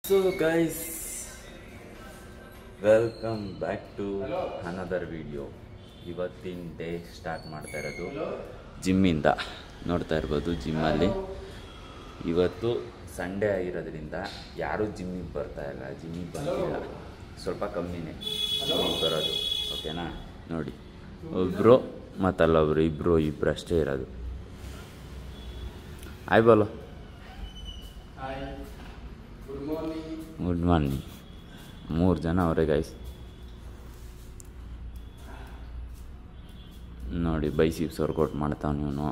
So guys, welcome back to another video. ಇವತ್ತಿನ day start ಮಾಡ್ತಾ ಇರೋದು ಜಿಮ್ಮಿಂದ. ನೋಡ್ತಾ ಇರ್ಬೋದು ಜಿಮ್ಮಲ್ಲಿ ಇವತ್ತು ಸಂಡೇ ಆಗಿರೋದ್ರಿಂದ ಯಾರೂ ಜಿಮ್ಮಿಗೆ ಬರ್ತಾ ಇಲ್ಲ, ಜಿಮ್ಮಿಗೆ ಬಂದಿಲ್ಲ, ಸ್ವಲ್ಪ ಕಮ್ಮಿನೇ ಜಿಮ್ಮಿಗೆ ಬರೋದು. ಓಕೆನಾ, ನೋಡಿ ಒಬ್ಬರು ಮತ್ತಲ್ಲೊಬ್ರು ಇಬ್ಬರು ಅಷ್ಟೇ ಇರೋದು. ಹಾಯ್ ಬೋಲೋ. Good morning. 3 ಜನ ಅವರೇ ಗೈಸ್. ನೋಡಿ ಬೈಸಿಪ್ಸ್ ವರ್ಕೌಟ್ ಮಾಡ್ತಾವ ಇವನು.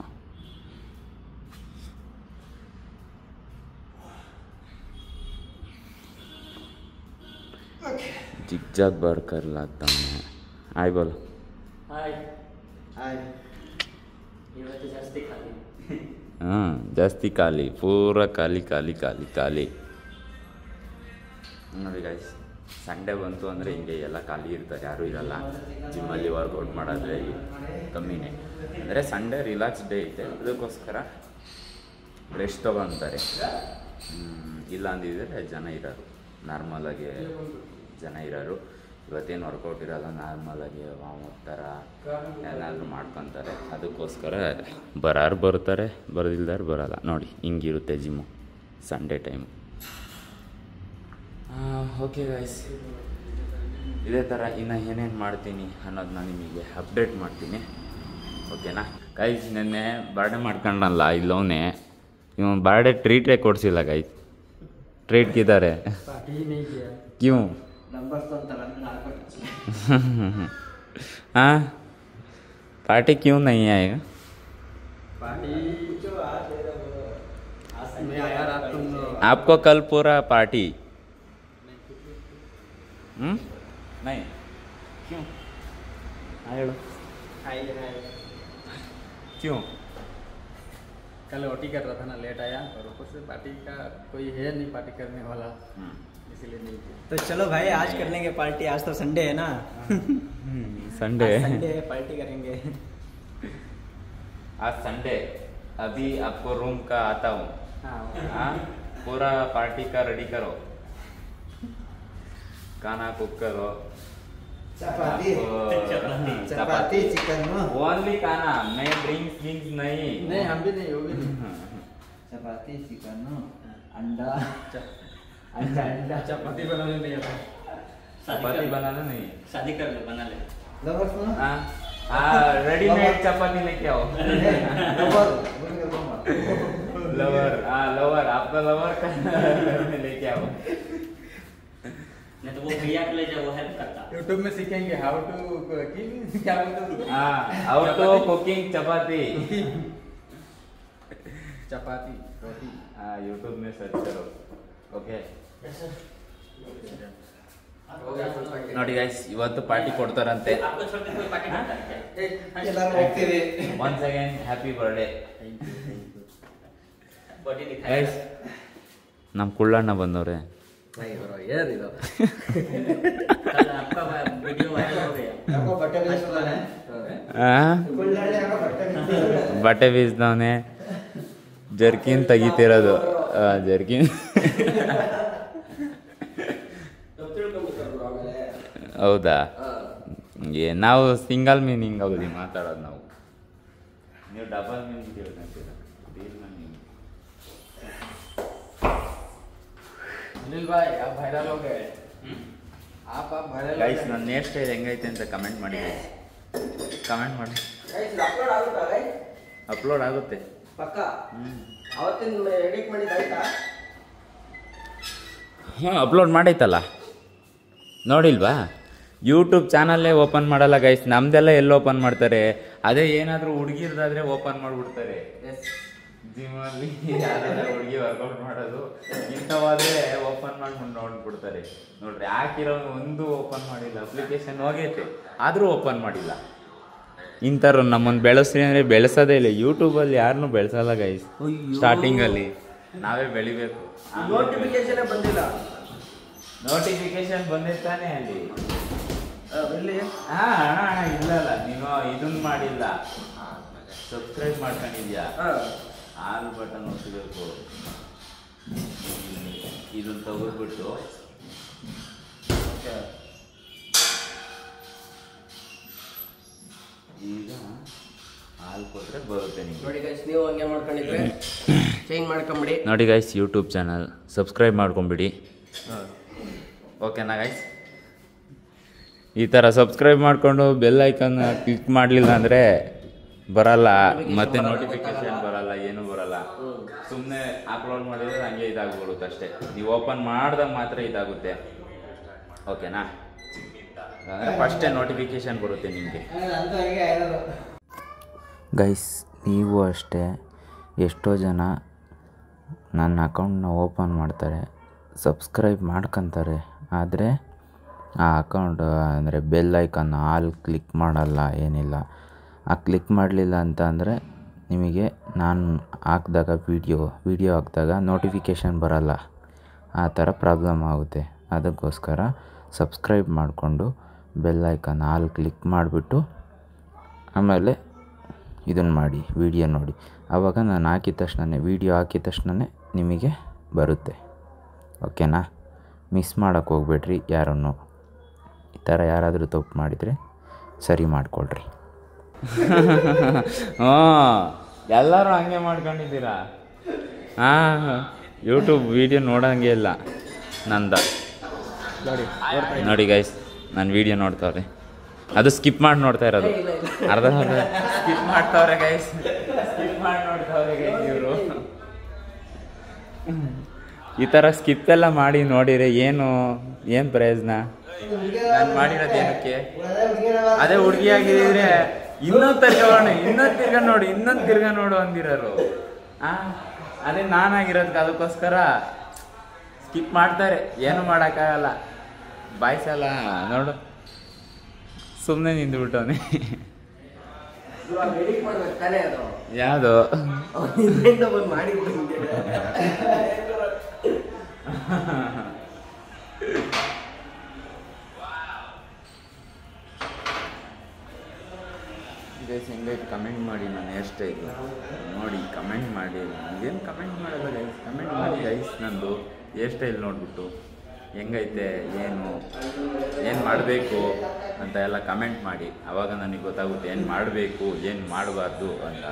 ಜಿಗ್ಜಾಗ್ ಬಾರ್ ಕರ್ಲ್ ಆಗ್ತಾವನೆ. ಹಾಯ್ ಬೋಲ್. ಹಾಂ, ಜಾಸ್ತಿ ಖಾಲಿ, ಪೂರ ಖಾಲಿ ಖಾಲಿ ಖಾಲಿ ಖಾಲಿ. ನೋಡಿ ಗೈಸ್, ಸಂಡೇ ಬಂತು ಅಂದರೆ ಹಿಂಗೆ ಎಲ್ಲ ಖಾಲಿ ಇರ್ತಾರೆ, ಯಾರೂ ಇರಲ್ಲ ಜಿಮ್ಮಲ್ಲಿ. ವರ್ಕೌಟ್ ಮಾಡೋದ್ರೆ ಕಮ್ಮಿನೇ, ಅಂದರೆ ಸಂಡೇ ರಿಲ್ಯಾಕ್ಸ್ ಡೇ ಐತೆ, ಅದಕ್ಕೋಸ್ಕರ ರೆಸ್ಟ್ ತೊಗೊತಾರೆ. ಇಲ್ಲ ಅಂದಿದ್ರೆ ಜನ ಇರೋರು, ನಾರ್ಮಲಾಗಿ ಜನ ಇರೋರು. ಇವತ್ತೇನು ವರ್ಕೌಟ್ ಇರೋಲ್ಲ, ನಾರ್ಮಲಾಗಿ ವಾಮಪ್ ಥರ ಏನಾದರೂ ಮಾಡ್ಕೊತಾರೆ. ಅದಕ್ಕೋಸ್ಕರ ಬರೋರು ಬರ್ತಾರೆ, ಬರೋದಿಲ್ದಾರು ಬರೋಲ್ಲ. ನೋಡಿ ಹಿಂಗಿರುತ್ತೆ gym Sunday time. Okay guys, ಇದೇ ಥರ ಇನ್ನು ಏನೇನು ಮಾಡ್ತೀನಿ ಅನ್ನೋದನ್ನ ನಿಮಗೆ ಅಪ್ಡೇಟ್ ಮಾಡ್ತೀನಿ. ಓಕೆನಾ ಗೈಸ್, ನೆನ್ನೆ ಬರ್ಡೇ ಮಾಡ್ಕೊಂಡಲ್ಲ ಇಲ್ಲವನೇ, ಇವನು ಬರ್ಡೇ ಟ್ರೀಟೇ ಕೊಡಿಸಿಲ್ಲ ಗೈಸ್. ಟ್ರೀಟ್ ಕಿದ್ದಾರೆ ಕ್ಯೂ? हाँ, पार्टी क्यों नहीं आएगा? आपको कल पूरा पार्टी नहीं क्यों? क्यों? कल ओटी कर रहा था ना, लेट आया और ऊपर से पार्टी का कोई है नहीं पार्टी करने वाला, इसीलिए नहीं किया। तो चलो भाई आज कर लेंगे पार्टी, आज तो संडे है ना। संडे संडे है, पार्टी करेंगे आज संडे। अभी आपको रूम का आता हूँ। हाँ, पूरा पार्टी का रेडी करो, खाना कुक करो, चपाती चिकन ओनली खाना, मैं ड्रिंक्स नहीं। नहीं, हम भी नहीं, वो भी नहीं। चपाती चिकन अंडा अंडा चपाती बनाने नहीं आता। चपाती बनाना नहीं, शादी कर लो, बना ले। हाँ, रेडीमेड चपाती लेके आओ। लवर, हाँ लवर, आपका लवर का लेके आओ। नहीं तो वो भैया को ले जाओ, वो हेल्प करता। यूट्यूब में सीखेंगे हाउ टू कुकिंग, क्या बोलते? हाँ, हाउ टू कुकिंग चपाती। चपाती रोटी। हाँ, यूट्यूब में सर्च करो. ಓಕೆ ನೋಡಿ ಗೈಸ್, ಇವತ್ತು ಪಾರ್ಟಿ ಕೊಡ್ತಾರಂತೆ. Once again happy birthday guys. ನಮ್ಮ ಕುಳ್ಳಣ್ಣ ಬಂದವ್ರೆ. ಬಟ್ಟೆ ಬೀಸ್ದವನೆ, ಜರ್ಕಿನ್ ತೆಗಿತಿರೋದು. ಜರ್ಕಿನ್ ಹೌದಾ? ನಾವು ಸಿಂಗಲ್ ಮೀನಿಂಗ್ ಹೌದು ಮಾತಾಡೋದು, ನಾವು ನೀವು ಡಬಲ್ ಮೀನಿಂಗ್ ಹೇಳ್ಕೊಂತೀರ. अनिल भाई आप वायरल हो गए, आप वायरल ಗೈಸ್, ನನ್ನ ಹೇರ್ ಸ್ಟೈಲ್ ಹೆಂಗೈತೆ ಅಂತ ಕಮೆಂಟ್ ಮಾಡಿ ಗೈಸ್, ಕಮೆಂಟ್ ಮಾಡಿ. ಅಪ್ಲೋಡ್ ಆಗುತ್ತೆ ಪಕ್ಕಾ. ಅವತ್ತಿನ ಎಡಿಟ್ ಮಾಡಿದ್ದಾಯ್ತಾ? ಹಾಂ, ಅಪ್ಲೋಡ್ ಮಾಡೈತಲ್ಲ, ನೋಡಿಲ್ವಾ? ಯೂಟ್ಯೂಬ್ ಚಾನಲ್ಲೇ ಓಪನ್ ಮಾಡಲ್ಲ ಗೈಸ್, ನಮ್ದೆಲ್ಲ ಎಲ್ಲಿ ಓಪನ್ ಮಾಡ್ತಾರೆ? ಅದೇ ಏನಾದರೂ ಹುಡುಗಿರ್ದಾದ್ರೆ ಓಪನ್ ಮಾಡಿಬಿಡ್ತಾರೆ. ಜಿಮ್ಮಲ್ಲಿ ಯಾರಾದ್ರೂ ಹುಡುಗಿ ವರ್ಕೌಟ್ ಮಾಡೋದು ಇಂಥವಾದ್ರೆ ಓಪನ್ ಮಾಡ್ಕೊಂಡು ನೋಡ್ಬಿಡ್ತಾರೆ. ನೋಡ್ರಿ, ಹಾಕಿರೋ ಒಂದು ಓಪನ್ ಮಾಡಿಲ್ಲ, ಅಪ್ಲಿಕೇಶನ್ ಹೋಗೈತೆ ಆದರೂ ಓಪನ್ ಮಾಡಿಲ್ಲ. ಇಂಥವ್ರು ನಮ್ಮನ್ನು ಬೆಳೆಸ್ರಿ ಅಂದರೆ ಬೆಳೆಸೋದೇ ಇಲ್ಲ. ಯೂಟ್ಯೂಬಲ್ಲಿ ಯಾರನ್ನೂ ಬೆಳೆಸಲ್ಲ ಗೈಸ್. ಸ್ಟಾರ್ಟಿಂಗಲ್ಲಿ ನಾವೇ ಬೆಳಿಬೇಕು. ನೋಟಿಫಿಕೇಶನ್ ಬಂದಿಲ್ಲ. ನೋಟಿಫಿಕೇಶನ್ ಬಂದಿರ್ತಾನೆ ಅಲ್ಲಿ. ಹಾ ಅಣ್ಣ ಇಲ್ಲಲ್ಲ, ನೀನು ಇದನ್ನ ಮಾಡಿಲ್ಲ, ಸಬ್ಸ್ಕ್ರೈಬ್ ಮಾಡ್ಕೊಂಡಿದ್ಯಾ, ಆಲ್ ಬಟನ್ ಒತ್ತಬೇಕು. ಇದನ್ನು ತೆಗೆದ್ಬಿಟ್ಟು ಈಗ ಹಾಲು ಕೊಟ್ಟರೆ ಬರುತ್ತೆ ನಿಮಗೆ. ನೋಡಿ ಗೈಸ್, ನೀವು ಹಂಗೆ ಮಾಡ್ಕೊಂಡಿದ್ರೆ ಚೇಂಜ್ ಮಾಡ್ಕೊಂಬಿಡಿ. ನೋಡಿ ಗೈಸ್, ಯೂಟ್ಯೂಬ್ ಚಾನಲ್ ಸಬ್ಸ್ಕ್ರೈಬ್ ಮಾಡ್ಕೊಂಬಿಡಿ. ಓಕೆನಾ ಗೈಸ್? ಈ ಥರ ಸಬ್ಸ್ಕ್ರೈಬ್ ಮಾಡಿಕೊಂಡು ಬೆಲ್ ಐಕನ್ ಕ್ಲಿಕ್ ಮಾಡಲಿಲ್ಲ ಅಂದರೆ ಬರಲ್ಲ, ಮತ್ತೆ ನೋಟಿಫಿಕೇಶನ್ ಬರಲ್ಲ, ಏನೂ ಬರಲ್ಲ. ಸುಮ್ಮನೆ ಅಪ್ಲೋಡ್ ಮಾಡಿದ್ರೆ ಹಂಗೆ ಇದಾಗ್ಬಿಡುತ್ತೆ ಅಷ್ಟೇ. ನೀವು ಓಪನ್ ಮಾಡಿದಾಗ ಮಾತ್ರ ಇದಾಗುತ್ತೆ. ಓಕೆನಾ? ಅಂದರೆ ಫಸ್ಟೇ ನೋಟಿಫಿಕೇಶನ್ ಬರುತ್ತೆ ನಿಮಗೆ. ಗೈಸ್, ನೀವು ಅಷ್ಟೇ ಎಷ್ಟೋ ಜನ ನನ್ನ ಅಕೌಂಟ್ನ ಓಪನ್ ಮಾಡ್ತಾರೆ, ಸಬ್ಸ್ಕ್ರೈಬ್ ಮಾಡ್ಕೊತಾರೆ, ಆದರೆ ಆ ಅಕೌಂಟ್ ಅಂದರೆ ಬೆಲ್ ಐಕನ್ ಆಲ್ ಕ್ಲಿಕ್ ಮಾಡಲ್ಲ, ಏನಿಲ್ಲ. ಆ ಕ್ಲಿಕ್ ಮಾಡಲಿಲ್ಲ ಅಂತ ಅಂದರೆ ನಿಮಗೆ ನಾನು ಹಾಕಿದಾಗ ವಿಡಿಯೋ ಹಾಕಿದಾಗ ನೋಟಿಫಿಕೇಷನ್ ಬರಲ್ಲ. ಆ ಥರ ಪ್ರಾಬ್ಲಮ್ ಆಗುತ್ತೆ. ಅದಕ್ಕೋಸ್ಕರ ಸಬ್ಸ್ಕ್ರೈಬ್ ಮಾಡಿಕೊಂಡು ಬೆಲ್ ಐಕನ್ ಆಲ್ ಕ್ಲಿಕ್ ಮಾಡಿಬಿಟ್ಟು ಆಮೇಲೆ ಇದನ್ನು ಮಾಡಿ, ವಿಡಿಯೋ ನೋಡಿ. ಆವಾಗ ನಾನು ಹಾಕಿದ ತಕ್ಷಣ, ವಿಡಿಯೋ ಹಾಕಿದ ತಕ್ಷಣ ನಿಮಗೆ ಬರುತ್ತೆ. ಓಕೆನಾ? ಮಿಸ್ ಮಾಡೋಕ್ಕೆ ಹೋಗ್ಬೇಡ್ರಿ ಯಾರನ್ನು. ಈ ಥರ ಯಾರಾದರೂ ತಪ್ಪು ಮಾಡಿದರೆ ಸರಿ ಮಾಡಿಕೊಳ್ರಿ. ಹ್ಞೂ, ಎಲ್ಲರೂ ಹಂಗೆ ಮಾಡ್ಕೊಂಡಿದ್ದೀರಾ? ಹಾಂ, ಯೂಟ್ಯೂಬ್ ವೀಡಿಯೋ ನೋಡೋಂಗೆ ಇಲ್ಲ ನಂದ. ನೋಡಿ ಗೈಸ್, ನಾನು ವೀಡಿಯೋ ನೋಡ್ತಾವ್ರೆ, ಅದು ಸ್ಕಿಪ್ ಮಾಡಿ ನೋಡ್ತಾ ಇರೋದು. ಅರ್ಧ ಸ್ಕಿಪ್ ಮಾಡ್ತಾವ್ರೆ ಗೈಸ್, ಸ್ಕಿಪ್ ಮಾಡಿ ನೋಡ್ತಾವ್ರೆ ಗೈಸ್ ಇವರು. ಈ ಥರ ಸ್ಕಿಪ್ ಎಲ್ಲ ಮಾಡಿ ನೋಡಿದ್ರೆ ಏನು ಪ್ರಯೋಜನ? ನಾನು ಮಾಡಿರೋದು ಏನಕ್ಕೆ? ಅದೇ ಹುಡುಗಿಯಾಗಿದ್ರೆ ಇನ್ನೊಂದು ತಿರ್ಗ ನೋಡು ಅಂದಿರೋರು. ಅದೇ ನಾನಾಗಿರೋದಕ್ಕೆ ಅದಕ್ಕೋಸ್ಕರ ಸ್ಕಿಪ್ ಮಾಡ್ತಾರೆ. ಏನು ಮಾಡೋಕ್ಕಾಗಲ್ಲ. ಬಾಯ್ಸಲ್ಲ ನೋಡು, ಸುಮ್ಮನೆ ನಿಂದುಬಿಟ್ಟವನೆ. ಯಾವುದು ಗೈಸ್, ಹೆಂಗೈತೆ ಕಮೆಂಟ್ ಮಾಡಿ. ನಾನು ಹೇರ್ ಸ್ಟೈಲ್ ನೋಡಿ ಕಮೆಂಟ್ ಮಾಡಿ. ಏನು ಕಮೆಂಟ್ ಮಾಡಲ್ಲ ಗೈಸ್, ಕಮೆಂಟ್ ಮಾಡಿ ಗೈಸ್. ನಂದು ಹೇರ್ ಸ್ಟೈಲ್ ನೋಡಿಬಿಟ್ಟು ಹೆಂಗೈತೆ, ಏನು ಮಾಡಬೇಕು ಅಂತ ಎಲ್ಲ ಕಮೆಂಟ್ ಮಾಡಿ. ಆವಾಗ ನನಗೆ ಗೊತ್ತಾಗುತ್ತೆ ಏನು ಮಾಡಬೇಕು, ಏನು ಮಾಡಬಾರ್ದು ಅಂತ.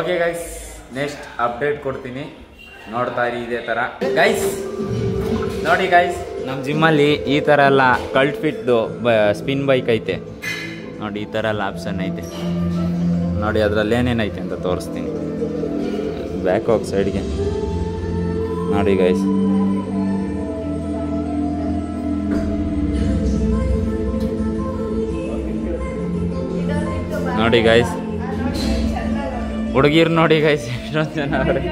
ಓಕೆ ಗೈಸ್, ನೆಕ್ಸ್ಟ್ ಅಪ್ಡೇಟ್ ಕೊಡ್ತೀನಿ, ನೋಡ್ತಾ ಇರಿ ಇದೇ ಥರ. ಗೈಸ್ ನೋಡಿ ಗೈಸ್, ನಮ್ಮ ಜಿಮ್ಮಲ್ಲಿ ಈ ಥರ ಎಲ್ಲ ಕಲ್ಟ್ ಫಿಟ್ದು ಸ್ಪಿನ್ ಬೈಕ್ ಐತೆ ನೋಡಿ. ಈ ಥರ ಎಲ್ಲ ಆಪ್ಷನ್ ಐತೆ ನೋಡಿ. ಅದರಲ್ಲಿ ಏನೇನೈತೆ ಅಂತ ತೋರಿಸ್ತೀನಿ. ಬ್ಯಾಕ್ ಹೋಗಿ ಸೈಡ್ಗೆ ನೋಡಿ ಗೈಸ್. ನೋಡಿ ಗೈಸ್, ಹುಡುಗಿರು ನೋಡಿ ಗೈಸ್ ಎಷ್ಟೊಂದು ಜನ ಅವ್ರೆ.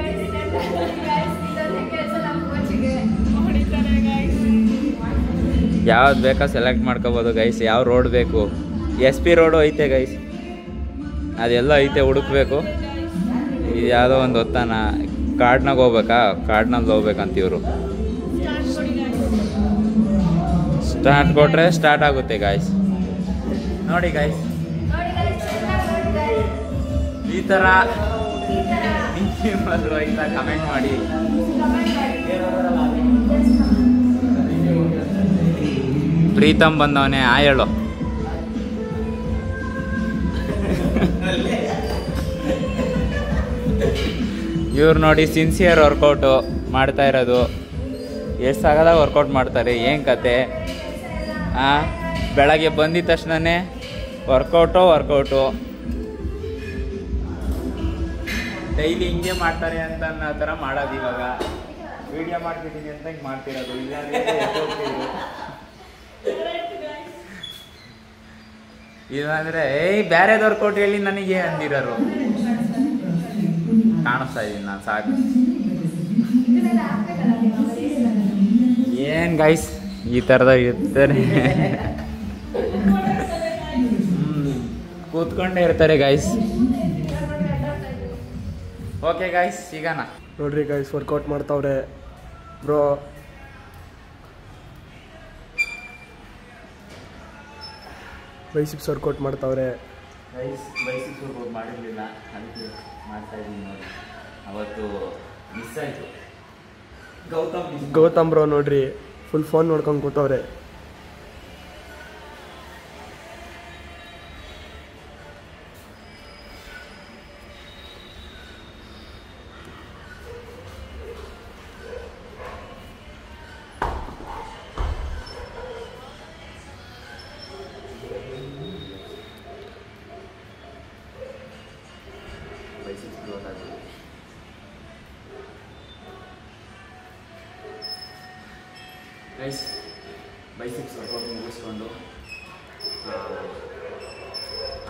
ಯಾವ್ದು ಬೇಕಾ ಸೆಲೆಕ್ಟ್ ಮಾಡ್ಕೋಬೋದು ಗೈಸ್. ಯಾವ ರೋಡ್ ಬೇಕು? SP ರೋಡು ಐತೆ ಗೈಸ್, ಅದೆಲ್ಲ ಐತೆ, ಹುಡುಕ್ಬೇಕು. ಇದು ಯಾವುದೋ ಒಂದು ಹೊತ್ತಾನ ಕಾರ್ಡ್ನಾಗ ಹೋಗ್ಬೇಕಾ, ಕಾರ್ಡ್ನಲ್ಲಿ ಹೋಗ್ಬೇಕಂತ ಇವರು. ಸ್ಟಾರ್ಟ್ ಕೊಟ್ರೆ ಸ್ಟಾರ್ಟ್ ಆಗುತ್ತೆ ಗಾಯ್ಸ್. ನೋಡಿ ಗಾಯ್ಸ್, ಈ ಥರ ಆಯ್ತಾ? ಕಮೆಂಟ್ ಮಾಡಿ. ಪ್ರೀತಮ್ ಬಂದವನೇ, ಹೇಳು. ಇವ್ರು ನೋಡಿ ಸಿನ್ಸಿಯರ್ ವರ್ಕೌಟು ಮಾಡ್ತಾ ಇರೋದು. ಎಷ್ಟು ಸಾಗದಾಗ ವರ್ಕೌಟ್ ಮಾಡ್ತಾರೆ, ಏನು ಕತೆ? ಬೆಳಗ್ಗೆ ಬಂದಿದ ತಕ್ಷಣನೇ ವರ್ಕೌಟು ಡೈಲಿ ಹಿಂಗೆ ಮಾಡ್ತಾರೆ ಅಂತ ಅನ್ನೋ ಥರ ಮಾಡೋದು. ಇವಾಗ ವಿಡಿಯೋ ಮಾಡ್ತಿದ್ದೀನಿ ಅಂತ ಹಿಂಗೆ ಮಾಡ್ತಿರೋದು. ಇಲ್ಲಾಂದರೆ ಬೇರೆದು ವರ್ಕೌಟ್ ಹೇಳಿ ನನಗೆ ಅಂದಿರೋರು. ಕಾಣಿಸ್ತಾ ಇದ್ದೀನಿ ನಾನು, ಸಾಕು. ಏನು ಗೈಸ್ ಈ ಥರದಾಗ ಇರ್ತಾರೆ, ಕೂತ್ಕೊಂಡೇ ಇರ್ತಾರೆ ಗೈಸ್. ಓಕೆ ಗೈಸ್, ಸಿಗೋಣ. ನೋಡ್ರಿ ಗೈಸ್, ವರ್ಕೌಟ್ ಮಾಡ್ತಾವ್ರೆ ಬ್ರೋ. ಬೈಸಿಪ್ಸ್ ವರ್ಕೌಟ್ ಮಾಡ್ತಾವ್ರೆ. ಬೈಸಿಕ್ಸ್ ವರ್ಕೌಟ್ ಮಾಡಿರಲಿಲ್ಲ, ಅದಕ್ಕೆ ಮಾಡ್ತಾಯಿದ್ದೀನಿ ನೋಡಿ. ಅವತ್ತು ಮಿಸ್ ಆಯಿತು. ಗೌತಮ್ ಬ್ರೋ ನೋಡ್ರಿ ಫುಲ್ ಫೋನ್ ನೋಡ್ಕೊಂಡು ಕೂತವ್ರೆ. ಬೈಸಿಕ್ಸ್ ಗ್ರೋತ್ ಆಗಿದೆ. ಗೈಸ್ ಬೈಸಿಕ್ಸ್ ವರ್ಕೌಟ್ ಮುಗಿಸ್ಕೊಂಡು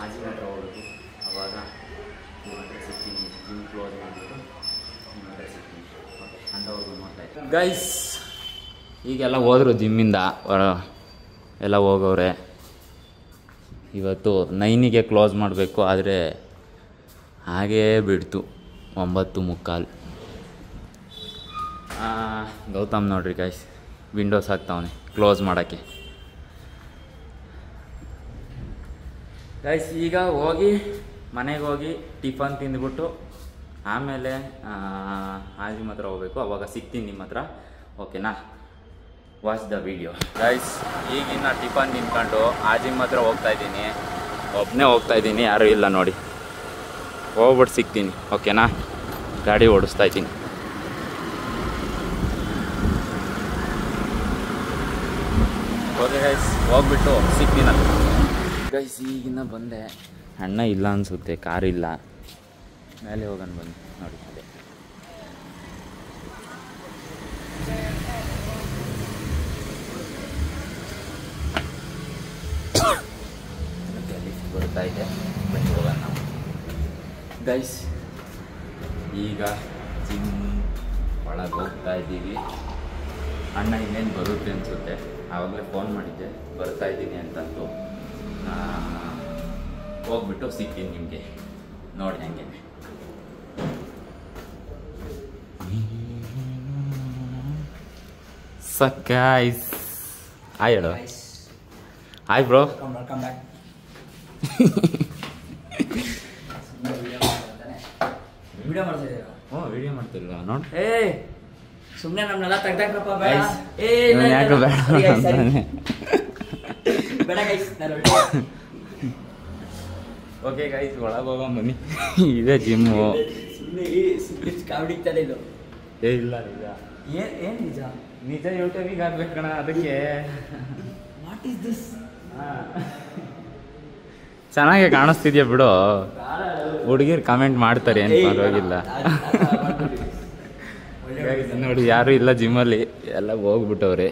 ಆಜಿನ ಹತ್ರ ಹೋಗ್ಬೇಕು. ಅವಾಗ ನಿಮ್ಮ ಹತ್ರ ಸಿಗ್ತೀನಿ. ಜಿಮ್ ಕ್ಲೋಸ್ ಮಾಡಿಬಿಟ್ಟು ನಿಮ್ಮ ಹತ್ರ ಸಿಗ್ತೀನಿ. ಓಕೆ, ಅಂಥವ್ರಿಗೂ ನೋಡ್ತಾ ಇದ್ದೀನಿ. ಗೈಸ್ ಈಗೆಲ್ಲ ಹೋದರು ಜಿಮ್ಮಿಂದ ಎಲ್ಲ ಹೋಗವ್ರೆ. ಇವತ್ತು 9ಗೆ ಕ್ಲೋಸ್ ಮಾಡಬೇಕು, ಆದರೆ ಹಾಗೇ ಬಿಡ್ತು 9:45. ಗೌತಮ್ ನೋಡ್ರಿ ಗೈಸ್ ವಿಂಡೋಸ್ ಹಾಕ್ತಾವನೆ ಕ್ಲೋಸ್ ಮಾಡೋಕ್ಕೆ. ಗೈಸ್ ಈಗ ಹೋಗಿ ಮನೆಗೆ ಹೋಗಿ ಟಿಫನ್ ತಿಂದ್ಬಿಟ್ಟು ಆಮೇಲೆ ಆಜಿಮ್ ಹತ್ರ ಹೋಗ್ಬೇಕು. ಅವಾಗ ಸಿಗ್ತೀನಿ ನಿಮ್ಮ ಹತ್ರ, ಓಕೆನಾ? Watch the video guys. ಈಗಿನ ಟಿಫನ್ ತಿನ್ಕೊಂಡು ಆಜಿಮ್ ಹತ್ರ ಹೋಗ್ತಾಯಿದ್ದೀನಿ. ಒಬ್ಬನೇ ಹೋಗ್ತಾಯಿದ್ದೀನಿ, ಯಾರೂ ಇಲ್ಲ ನೋಡಿ. ಹೋಗ್ಬಿಟ್ಟು ಸಿಗ್ತೀನಿ, ಓಕೆನಾ? ಗಾಡಿ ಓಡಿಸ್ತಾ ಇದ್ದೀನಿ. ಓಕೆ ಗೈಸ್, ಹೋಗ್ಬಿಟ್ಟು ಸಿಗ್ತೀನಲ್ಲ. ಗೈಸ್ ಈಗಿನ ಬಂದೆ, ಅಣ್ಣ ಇಲ್ಲ ಅನಿಸುತ್ತೆ, ಕಾರಿಲ್ಲ. ಮೇಲೆ ಹೋಗೋಣ ಬನ್ನಿ ನೋಡಿ. ಅದೇ ಬರ್ತಾ ಇದೆ, ಬನ್ನಿ ಹೋಗೋಣ ನಾವು. ಗೈಸ್ ಈಗ ಜಿಮ್ ಒಳಗೆ ಹೋಗ್ತಾ ಇದ್ದೀವಿ. ಅಣ್ಣ ಇನ್ನೇನು ಬರುತ್ತೆ ಅನಿಸುತ್ತೆ, ಆವಾಗಲೇ ಫೋನ್ ಮಾಡಿದ್ದೆ ಬರ್ತಾ ಇದ್ದೀನಿ ಅಂತಂದು. ಹೋಗ್ಬಿಟ್ಟು ಸಿಗ್ತೀನಿ ನಿಮಗೆ, ನೋಡಿ ಹಂಗೆ. ಸಕ್ಕೈಸ್ ಹಾಯ್ ಹೇಳು. Hi bro. ವಿಡಿಯೋ ಮಾಡ್ತಿದ್ದೀರಾ? ಹ್ಞೂ ವಿಡಿಯೋ ಮಾಡ್ತಿಲ್ವ ನೋಡಿ. ಸುಮ್ಮನೆ ನಮ್ಮನ್ನೆಲ್ಲ ತೆಗ್ದಾಕ್ರಪ್ಪ. ಯಾಕೆ ಬೇಡ ಗೈಸ್. ಓಕೆ ಗೈಸ್, ಒಳಗೆ ಹೋಗೋಣ ಬನ್ನಿ. ಇದೇ ಜಿಮ್ಮು. ಕಾವಡಿಗ್ತಾನೆ ಇದು. ಇಲ್ಲ ನಿಜ. ಏನ್ ನಿಜ? ನಿಜ ಯೂಟ್ಯೂಬಿಗೆ ಹಾಕ್ಬೇಕು ಕಣ, ಅದಕ್ಕೆ. What is this? ಚೆನ್ನಾಗೆ ಕಾಣಿಸ್ತಿದ್ಯಾ ಬಿಡು. ಹುಡುಗಿರು ಕಮೆಂಟ್ ಮಾಡ್ತಾರೆ, ಏನು ಪರವಾಗಿಲ್ಲ. ನೋಡಿ ಯಾರು ಇಲ್ಲ ಜಿಮ್ಮಲ್ಲಿ, ಎಲ್ಲ ಹೋಗ್ಬಿಟ್ಟವ್ರೆ.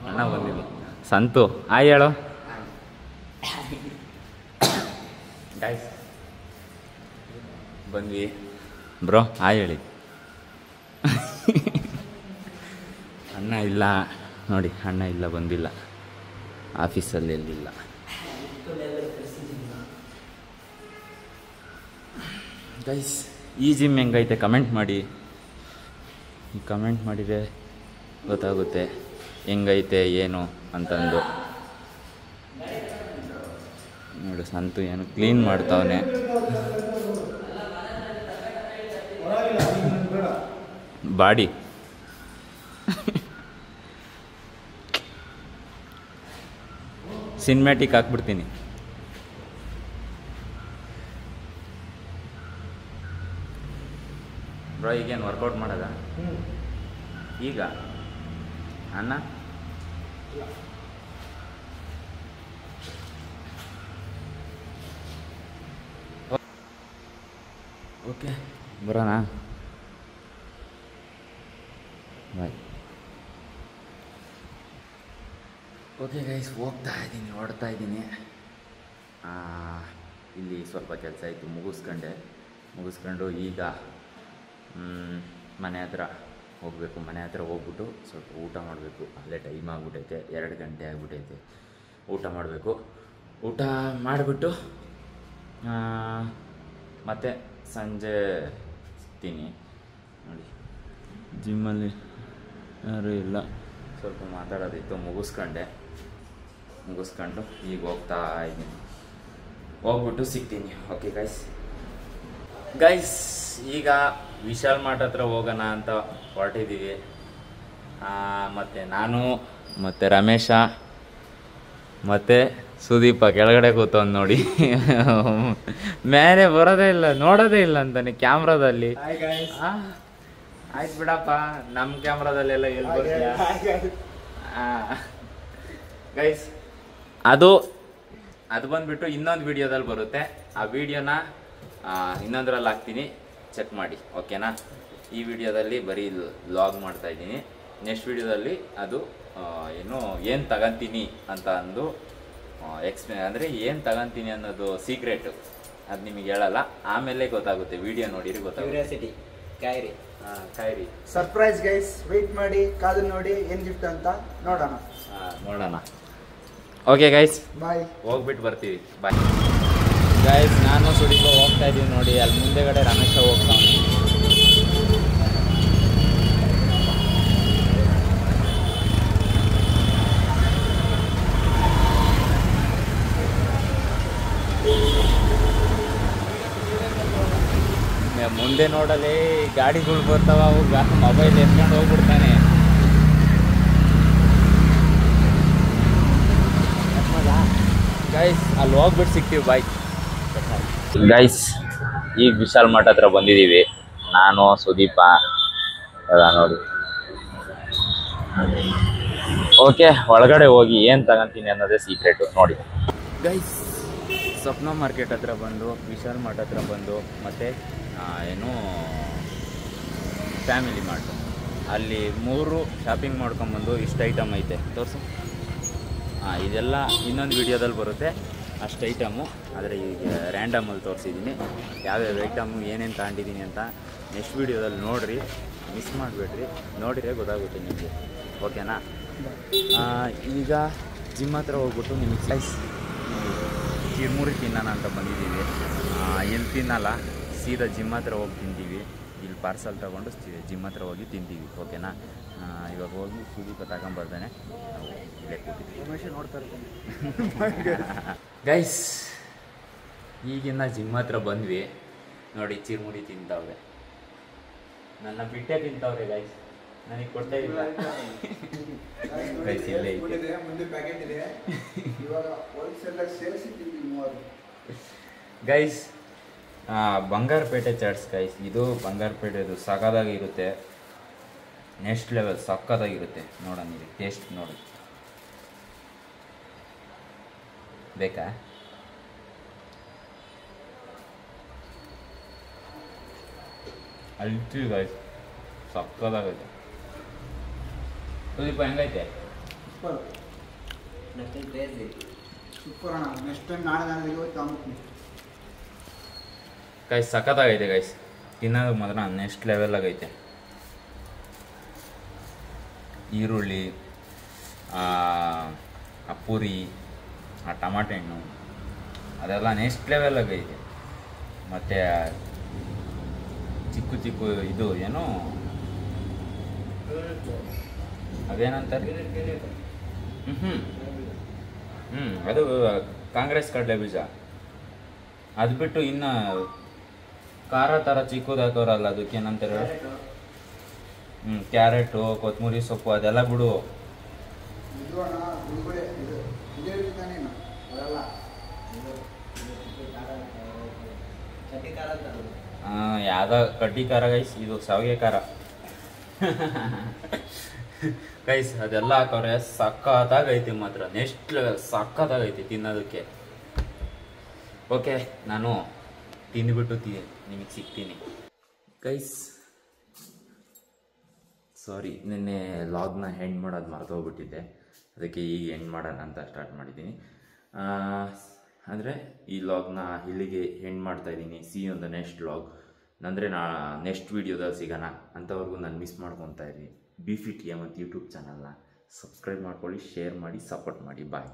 ಅಣ್ಣ ಬಂದಿಲ್ಲ. ಸಂತು ಹಾಯ್ ಹೇಳು. ಗೈಸ್ ಬಂದ್ವಿ ಬ್ರೋ, ಹಾಯ್ ಹೇಳಿ. ಅಣ್ಣ ಇಲ್ಲ ನೋಡಿ, ಅಣ್ಣ ಇಲ್ಲ, ಬಂದಿಲ್ಲ. ಆಫೀಸಲ್ಲಿ ಎಲ್ಲಿಲ್ಲ. ಗೈಸ್ ಈ ಜಿಮ್ ಹೆಂಗೈತೆ ಕಮೆಂಟ್ ಮಾಡಿ. ಕಮೆಂಟ್ ಮಾಡಿದರೆ ಗೊತ್ತಾಗುತ್ತೆ ಹೆಂಗೈತೆ ಏನು ಅಂತಂದು. ನೋಡು ಸಂತು ಏನು ಕ್ಲೀನ್ ಮಾಡ್ತಾವನೆ. ಬಾಡಿ ಸಿನಿಮ್ಯಾಟಿಕ್ ಹಾಕ್ಬಿಡ್ತೀನಿ. ಬ್ರೋ ಈಗೇನು ವರ್ಕೌಟ್ ಮಾಡೋದ ಈಗ ಅಣ್ಣ? ಓಕೆ ಬರೋಣ, ಬಾಯ್. ಓಕೆ ಗೈಸ್, ಹೋಗ್ತಾ ಇದ್ದೀನಿ, ಹೊಡ್ತಾ ಇದ್ದೀನಿ. ಇಲ್ಲಿ ಸ್ವಲ್ಪ ಕೆಲಸ ಇತ್ತು, ಮುಗಿಸ್ಕೊಂಡು ಈಗ ಮನೆ ಹತ್ರ ಹೋಗಬೇಕು. ಮನೆ ಹತ್ರ ಹೋಗ್ಬಿಟ್ಟು ಸ್ವಲ್ಪ ಊಟ ಮಾಡಬೇಕು. ಅಲ್ಲೇ ಟೈಮ್ ಆಗಿಬಿಟ್ಟೈತೆ, 2 ಗಂಟೆ ಆಗಿಬಿಟ್ಟೈತೆ. ಊಟ ಮಾಡಬೇಕು. ಊಟ ಮಾಡಿಬಿಟ್ಟು ಮತ್ತೆ ಸಂಜೆ ಸಿಗ್ತೀನಿ ನೋಡಿ. ಜಿಮ್ಮಲ್ಲಿ ಯಾರೂ ಇಲ್ಲ, ಸ್ವಲ್ಪ ಮಾತಾಡೋದಿತ್ತು, ಮುಗಿಸ್ಕೊಂಡು ಈಗ ಹೋಗ್ತಾ ಇದ್ದೀನಿ. ಹೋಗ್ಬಿಟ್ಟು ಸಿಗ್ತೀನಿ. ಓಕೆ ಗೈಸ್ ಈಗ ವಿಶಾಲ್ ಮಾರ್ಟ್ ಹತ್ರ ಹೋಗೋಣ ಅಂತ ಹೊರಟಿದ್ದೀವಿ. ಮತ್ತು ನಾನು ಮತ್ತು ರಮೇಶ ಮತ್ತು ಸುದೀಪ ಕೆಳಗಡೆ ಕೂತವ್ನು ನೋಡಿ. ಮೇಲೆ ಬರೋದೇ ಇಲ್ಲ, ನೋಡೋದೇ ಇಲ್ಲ ಅಂತಾನೆ ಕ್ಯಾಮ್ರಾದಲ್ಲಿ. ಆಯ್ತು ಬಿಡಪ್ಪ, ನಮ್ಮ ಕ್ಯಾಮ್ರಾದಲ್ಲೆಲ್ಲ ಎಲ್ಲಿ ಬರ್ತೀಯ ಗೈಸ್. ಅದು ಬಂದ್ಬಿಟ್ಟು ಇನ್ನೊಂದು ವಿಡಿಯೋದಲ್ಲಿ ಬರುತ್ತೆ. ಆ ವಿಡಿಯೋನ ಇನ್ನೊಂದ್ರಲ್ಲಿ ಹಾಕ್ತೀನಿ, ಚೆಕ್ ಮಾಡಿ. ಓಕೆನಾ? ಈ ವಿಡಿಯೋದಲ್ಲಿ ಬರೀ ಲಾಗ್ ಮಾಡ್ತಾ ಇದ್ದೀನಿ. ನೆಕ್ಸ್ಟ್ ವಿಡಿಯೋದಲ್ಲಿ ಅದು ಏನು ತಗೊಂತೀನಿ ಅಂತ ಅಂದು ಅಂದರೆ ಏನು ತಗೊಂತೀನಿ ಅನ್ನೋದು ಸೀಕ್ರೆಟು, ಅದು ನಿಮಗೆ ಹೇಳಲ್ಲ, ಆಮೇಲೆ ಗೊತ್ತಾಗುತ್ತೆ. ವಿಡಿಯೋ ನೋಡಿರಿ ಗೊತ್ತಾಗುತ್ತೆ. ಕಾಯಿರಿ ಸರ್ಪ್ರೈಸ್ ಗೈಸ್, ವೆಯ್ಟ್ ಮಾಡಿ, ಕಾದು ನೋಡಿ ಏನು ಗಿಫ್ಟ್ ಅಂತ ನೋಡೋಣ. Okay guys, bye. ಹೋಗ್ಬಿಟ್ಟು ಬರ್ತೀವಿ. Bye guys. ನಾನು ಸುದೀಪ ಹೋಗ್ತಾ ಇದ್ದೀವಿ ನೋಡಿ. ಅಲ್ಲಿ ಮುಂದೆಗಡೆ ರಮೇಶ ಹೋಗ್ತಾನೆ. ಮುಂದೆ ನೋಡಲೇ ಗಾಡಿಗಳು ಬರ್ತಾವ, ಅವಾಗ ಮೊಬೈಲ್ ಎತ್ಕೊಂಡು ಹೋಗ್ಬಿಡ್ತಾನೆ. ಗೈಸ್ ಅಲ್ಲಿ ಹೋಗ್ಬಿಟ್ಟು ಸಿಗ್ತೀವಿ. Bye guys. ಈಗ ವಿಶಾಲ್ ಮಾರ್ಟ್ ಹತ್ರ ಬಂದಿದ್ದೀವಿ. ನಾನು ಸುದೀಪ ನೋಡಿ. ಓಕೆ, ಒಳಗಡೆ ಹೋಗಿ ಏನು ತಗೊಂತೀನಿ ಅನ್ನೋದೇ ಸೀಕ್ರೆಟು ನೋಡಿ. ಗೈಸ್ ಸ್ವಪ್ನ ಮಾರ್ಕೆಟ್ ಹತ್ರ ಬಂದು, ವಿಶಾಲ್ ಮಾರ್ಟ್ ಹತ್ರ ಬಂದು, ಮತ್ತು ಏನು ಫ್ಯಾಮಿಲಿ ಮಾರ್ಟ್, ಅಲ್ಲಿ 3 ಶಾಪಿಂಗ್ ಮಾಡ್ಕೊಂಬಂದು ಇಷ್ಟು ಐಟಮ್ ಐತೆ ತೋರಿಸು. ಇದೆಲ್ಲ ಇನ್ನೊಂದು ವಿಡಿಯೋದಲ್ಲಿ ಬರುತ್ತೆ ಅಷ್ಟು ಐಟಮು. ಆದರೆ ಈಗ ರ್ಯಾಂಡಮಲ್ಲಿ ತೋರಿಸಿದ್ದೀನಿ ಯಾವ್ಯಾವ ಐಟಮು ಏನೇನು ತಗೊಂಡಿದ್ದೀನಿ ಅಂತ. ನೆಕ್ಸ್ಟ್ ವಿಡಿಯೋದಲ್ಲಿ ನೋಡಿರಿ, ಮಿಸ್ ಮಾಡಿಬಿಡ್ರಿ, ನೋಡಿದ್ರೆ ಗೊತ್ತಾಗುತ್ತೆ ನಿಮಗೆ. ಓಕೆನಾ? ಈಗ ಜಿಮ್ ಹತ್ರ ಹೋಗ್ಬಿಟ್ಟು ನಿಮಗೆ ಸೈಸ್ ಚಿರ್ಮುರಿ ತಿನ್ನೋಣ ಅಂತ ಬಂದಿದ್ದೀವಿ. ಎಲ್ಲಿ ತಿನ್ನಲ್ಲ, ಸೀದಾ ಜಿಮ್ ಹತ್ರ ಹೋಗಿ ತಿಂತೀವಿ. ಇಲ್ಲಿ ಪಾರ್ಸಲ್ ತೊಗೊಂಡು ಜಿಮ್ ಹತ್ರ ಹೋಗಿ ತಿಂತೀವಿ. ಓಕೆನಾ? ಇವಾಗ ಹೋಗಿ ಸುದೀಪ ತಗೊಂಬರ್ತಾನೆ, ನಾವು ಇಲ್ಲೇ ಕೂತಿದ್ವಿ. ನೋಡ್ತಾ ಇರ್ತೀನಿ ಗೈಸ್. ಈಗಿನ್ನ ಜಿಮ್ ಹತ್ರ ಬಂದ್ವಿ ನೋಡಿ. ಚಿರ್ಮುರಿ ತಿಂತಾವ್ರೆ, ನನ್ನ ಬಿಟ್ಟೆ ತಿಂತಾವ್ರೆ ಗೈಸ್, ನನಗೆ ಕೊಡ್ತಾ ಇಲ್ಲ. ಗೈಸ್ ಇಲ್ಲೇ ಮುಂದೆ ಪ್ಯಾಕೆಟ್ ಇದೆ, ಇವಾಗ ಹೋಲ್ಸೇಲ್ ಸೇರಿಸಿ ಗೈಸ್. ಬಂಗಾರಪೇಟೆ ಚಾಟ್ಸ್ ಗೈಸ್. ಇದು ಬಂಗಾರಪೇಟೆದು ಸಖತ್ತಾಗಿರುತ್ತೆ, ನೆಕ್ಸ್ಟ್ ಲೆವೆಲ್ ಸಖತ್ತಾಗಿರುತ್ತೆ. ನೋಡೋಣ, ಇದು ಟೇಸ್ಟ್ ನೋಡಿ. ಬೇಕಾ? ಅಲ್ಟಿ ಗೈಸ್, ಸಖತ್ತಾಗೈತೆ. ಸುದೀಪ ಹೆಂಗೈತೆ? ಸೂಪರ್ ಅಣ್ಣ. ನೆಕ್ಸ್ಟ್ ಟೈಮ್ ನಾಳೆ ಹೋಗಿ ತಗೊಂಡ್ಬಿಡ್ತೀನಿ ಗೈಸ್. ಸಖತ್ತಾಗೈತೆ ಗೈಸ್, ತಿನ್ನೋದು ಮಾತ್ರ ನೆಕ್ಸ್ಟ್ ಲೆವೆಲಾಗೈತೆ. ಈರುಳ್ಳಿ, ಆ ಪೂರಿ, ಆ ಟಮಾಟೆ ಹಣ್ಣು, ಅದೆಲ್ಲ ನೆಕ್ಸ್ಟ್ ಲೆವೆಲಾಗೈತೆ. ಮತ್ತು ಚಿಕ್ಕ ಚಿಕ್ಕ ಇದು ಏನು ಅದೇನಂತಾರೆ, ಅದು ಕಾಂಗ್ರೆಸ್ ಕಡಲೆ ಬೀಜ. ಅದು ಬಿಟ್ಟು ಇನ್ನು ಖಾರ ಥರ ಚಿಕ್ಕದು ಹಾಕೋರಲ್ಲ, ಅದಕ್ಕೇನಂತಾರೆ? ಕ್ಯಾರೆಟು, ಕೊತ್ತಂಬರಿ ಸೊಪ್ಪು, ಅದೆಲ್ಲ ಬಿಡು. ಇದು ಅಣ್ಣ, ಗುಲ್ಗುಳೆ, ಇದು ಇದೇ ರೀತಿತಾನೆ ಬರಲ್ಲ. ಯಾವುದೋ ಕಡ್ಡಿ ಖಾರ ಗೈಸ್, ಇದು ಶಾವಿಗೆ ಖಾರ ಗೈಸ್. ಅದೆಲ್ಲ ಹಾಕೋರೆ ಸಖತ್ತಾಗೈತಿ ಮಾತ್ರ, ನೆಕ್ಸ್ಟ್ ಲೆವೆಲ್ ಸಖತ್ತಾಗೈತಿ ತಿನ್ನೋದಕ್ಕೆ. ಓಕೆ, ನಾನು ತಿಂದುಬಿಟ್ಟು ನಿಮಗೆ ಸಿಗ್ತೀನಿ ಗೈಸ್. ಸಾರಿ, ನಿನ್ನೆ ಲಾಗ್ನ ಎಂಡ್ ಮಾಡೋದು ಮರ್ತೋಗ್ಬಿಟ್ಟಿದ್ದೆ, ಅದಕ್ಕೆ ಈಗ ಎಂಡ್ ಮಾಡೋಣ ಅಂತ ಸ್ಟಾರ್ಟ್ ಮಾಡಿದ್ದೀನಿ. ಅಂದರೆ ಈ ಲಾಗ್ನ ಇಲ್ಲಿಗೆ ಎಂಡ್ ಮಾಡ್ತಾಯಿದ್ದೀನಿ. ಸಿ ಒಂದು ನೆಕ್ಸ್ಟ್ ಲಾಗ್ ಅಂದರೆ ನೆಕ್ಸ್ಟ್ ವೀಡಿಯೋದಲ್ಲಿ ಸಿಗೋಣ. ಅಂಥವ್ರಿಗೂ ನಾನು ಮಿಸ್ ಮಾಡ್ಕೊತಾ ಇದ್ದೀನಿ. BFIT ಮತ್ತು ಯೂಟ್ಯೂಬ್ ಚಾನಲ್ನ ಸಬ್ಸ್ಕ್ರೈಬ್ ಮಾಡ್ಕೊಳ್ಳಿ, ಶೇರ್ ಮಾಡಿ, ಸಪೋರ್ಟ್ ಮಾಡಿ. ಬಾಯ್.